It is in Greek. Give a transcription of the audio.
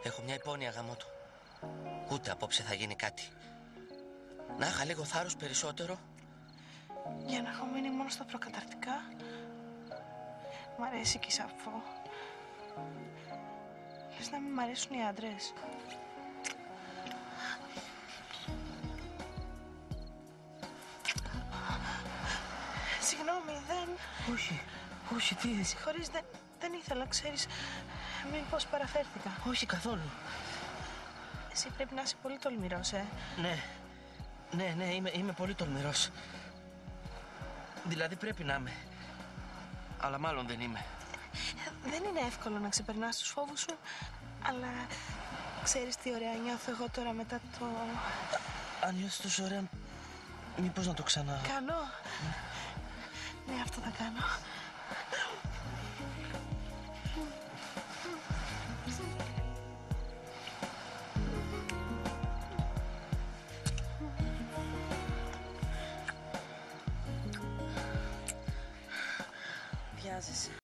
Έχω μια υπόνοια γαμότο. Ούτε απόψε θα γίνει κάτι. Να είχα λίγο θάρρος περισσότερο. Για να έχω μείνει μόνο στα προκαταρτικά. Μ' αρέσει και η Σαφώ. Λες να μην μ' αρέσουν οι άντρες. Συγγνώμη, δεν... Όχι, τι... Συγχωρείς, δεν ήθελα, ξέρεις, μήπως παραφέρθηκα. Όχι καθόλου. Εσύ πρέπει να είσαι πολύ τολμηρός, Ναι, είμαι πολύ τολμηρός. Δηλαδή πρέπει να είμαι. Αλλά μάλλον δεν είμαι. Δεν είναι εύκολο να ξεπερνάς τους φόβους σου, αλλά ξέρεις τι ωραία νιώθω εγώ τώρα μετά το... Αν νιώθεις τόσο ωραία, μήπως να το ξανά... Κάνω. Ναι, αυτό θα κάνω. Βιάζεσαι.